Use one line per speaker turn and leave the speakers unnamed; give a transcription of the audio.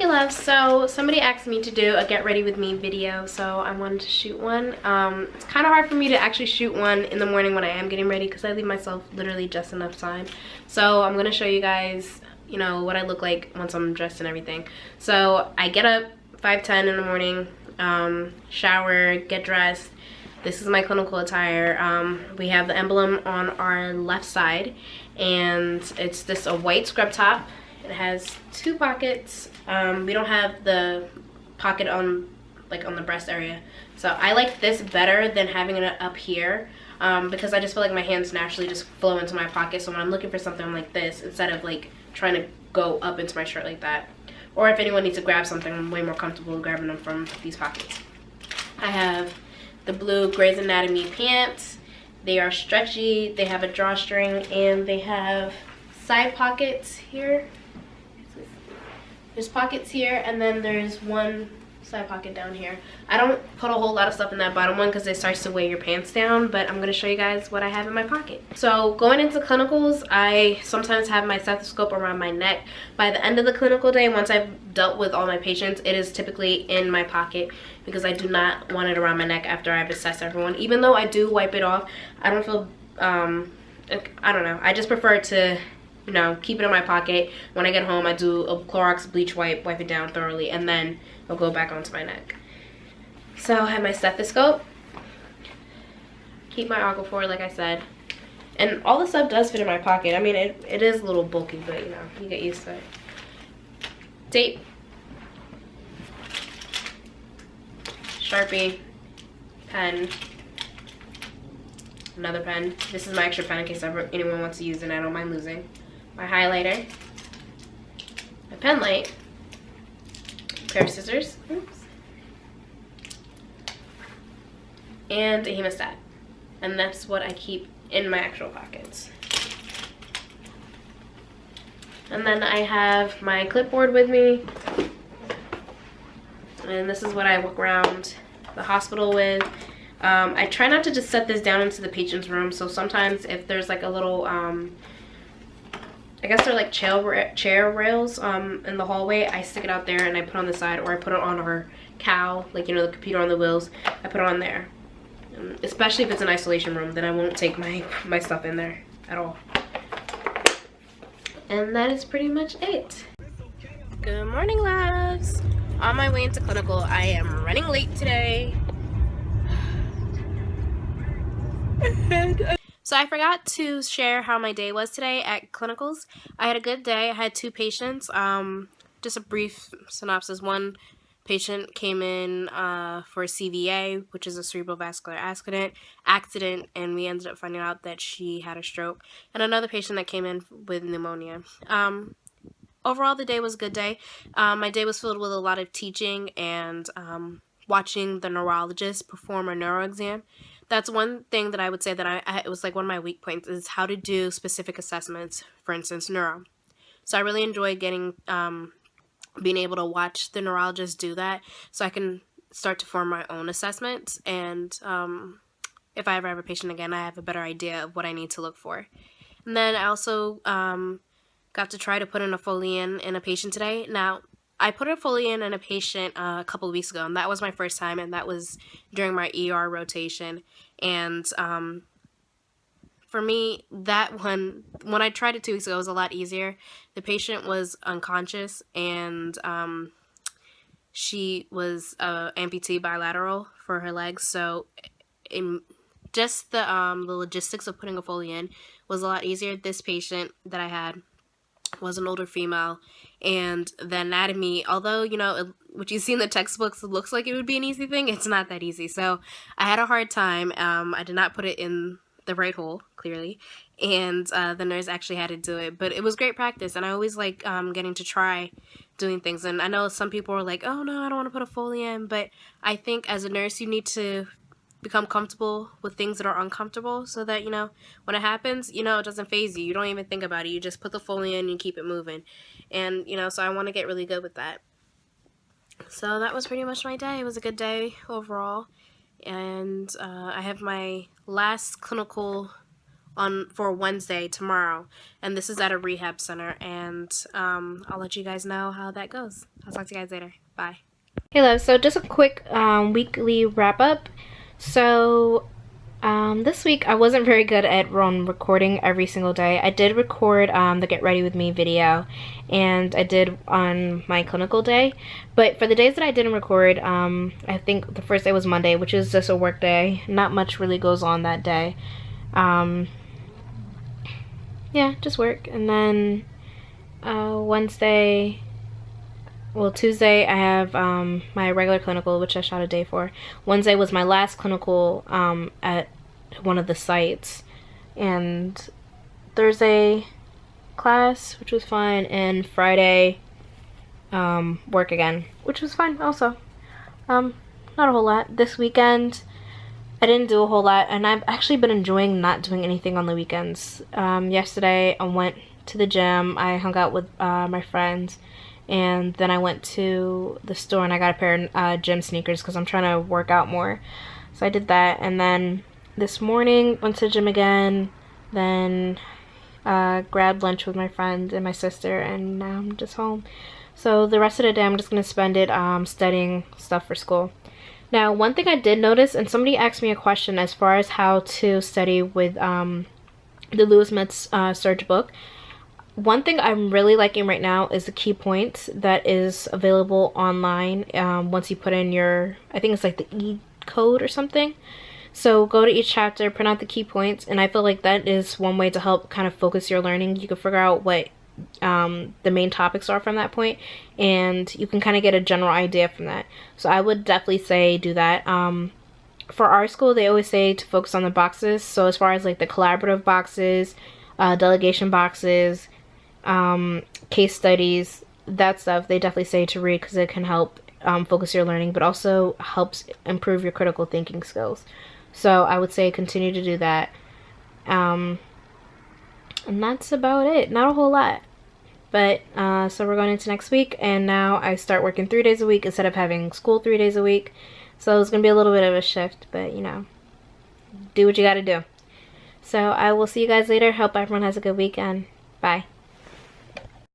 Hey love, so somebody asked me to do a get ready with me video, so I wanted to shoot one. It's kind of hard for me to actually shoot one in the morning when I am getting ready because I leave myself literally just enough time. So I'm going to show you guys, you know, what I look like once I'm dressed and everything. So I get up 5:10 in the morning, shower, get dressed. This is my clinical attire. We have the emblem on our left side, and it's just a white scrub top. It has two pockets. We don't have the pocket on the breast area, so I like this better than having it up here, because I just feel like my hands naturally just flow into my pocket. So when I'm looking for something like this, instead of like trying to go up into my shirt like that, or if anyone needs to grab something, I'm way more comfortable grabbing them from these pockets. I have the blue Grey's Anatomy pants. They are stretchy, they have a drawstring, and they have side pockets here. There's pockets here, and then there's one side pocket down here. I don't put a whole lot of stuff in that bottom one because it starts to weigh your pants down, but I'm going to show you guys what I have in my pocket. So going into clinicals, I sometimes have my stethoscope around my neck. By the end of the clinical day, once I've dealt with all my patients, it is typically in my pocket because I do not want it around my neck after I've assessed everyone. Even though I do wipe it off, I don't feel, I don't know. I just prefer to, you know, keep it in my pocket. When I get home, I do a Clorox bleach wipe it down thoroughly, and then it'll go back onto my neck. So I have my stethoscope. Keep my Aquaphor, like I said. And all the stuff does fit in my pocket. I mean, it is a little bulky, but you know, you get used to it. Tape. Sharpie. Pen. Another pen. This is my extra pen in case anyone wants to use it and I don't mind losing. My highlighter, my pen light, a pair of scissors, and a hemostat. And that's what I keep in my actual pockets. And then I have my clipboard with me. And this is what I walk around the hospital with. I try not to just set this down into the patient's room. So sometimes if there's like a little, I guess they're like chair rails in the hallway, I stick it out there and I put it on the side, or I put it on our cow, like, you know, the computer on the wheels. I put it on there. Especially if it's an isolation room, then I won't take my stuff in there at all. And that is pretty much it. Good morning, loves. On my way into clinical, I am running late today. So I forgot to share how my day was today at clinicals. I had a good day. I had two patients. Just a brief synopsis. One patient came in for a CVA, which is a cerebral vascular accident, and we ended up finding out that she had a stroke. And another patient that came in with pneumonia. Overall, the day was a good day. My day was filled with a lot of teaching and watching the neurologist perform a neuro exam. That's one thing that I would say that it was like one of my weak points, is how to do specific assessments, for instance, neuro. So I really enjoyed getting, being able to watch the neurologist do that, so I can start to form my own assessments. And if I ever have a patient again, I have a better idea of what I need to look for. And then I also got to try to put in a Foley in a patient today. Now, I put a Foley in a patient a couple of weeks ago, and that was my first time, and that was during my ER rotation. And for me, that when I tried it 2 weeks ago, it was a lot easier. The patient was unconscious, and she was amputee bilateral for her legs, so just the logistics of putting a Foley in was a lot easier. This patient that I had was an older female, and the anatomy, although, you know, what you see in the textbooks, it looks like it would be an easy thing, it's not that easy. So I had a hard time. I did not put it in the right hole, clearly, and the nurse actually had to do it, but it was great practice, and I always like getting to try doing things. And I know some people are like, oh no, I don't want to put a Foley in, but I think as a nurse you need to become comfortable with things that are uncomfortable, so that, you know, when it happens, you know, it doesn't faze you. You don't even think about it. You just put the Foley in and you keep it moving. And, you know, so I want to get really good with that. So that was pretty much my day. It was a good day overall. And I have my last clinical for Wednesday, tomorrow, and this is at a rehab center, and I'll let you guys know how that goes. I'll talk to you guys later. Bye. Hey love, so just a quick weekly wrap up. So this week I wasn't very good at recording every single day. I did record the Get Ready With Me video, and I did on my clinical day. But for the days that I didn't record, I think the first day was Monday, which is just a work day. Not much really goes on that day. Yeah, just work. And then Tuesday I have my regular clinical, which I shot a day for. Wednesday was my last clinical at one of the sites, and Thursday class, which was fun, and Friday work again, which was fun also. Not a whole lot. This weekend I didn't do a whole lot, and I've actually been enjoying not doing anything on the weekends. Yesterday I went to the gym, I hung out with my friends, and then I went to the store and I got a pair of gym sneakers because I'm trying to work out more. So I did that, and then this morning went to the gym again, then grabbed lunch with my friend and my sister, and now I'm just home. So the rest of the day I'm just going to spend it studying stuff for school. Now, one thing I did notice, and somebody asked me a question as far as how to study with the Lewis Metz Surge book. One thing I'm really liking right now is the key points that is available online once you put in your, I think it's like the E-code or something. So go to each chapter, print out the key points, and I feel like that is one way to help kind of focus your learning. You can figure out what the main topics are from that point, and you can kind of get a general idea from that. So I would definitely say do that. For our school, they always say to focus on the boxes. So as far as like the collaborative boxes, delegation boxes, case studies, that stuff, they definitely say to read because it can help focus your learning, but also helps improve your critical thinking skills. So I would say continue to do that. And that's about it. Not a whole lot. But so we're going into next week, and now I start working 3 days a week instead of having school 3 days a week. So it's going to be a little bit of a shift, but you know, do what you got to do. So I will see you guys later. Hope everyone has a good weekend. Bye.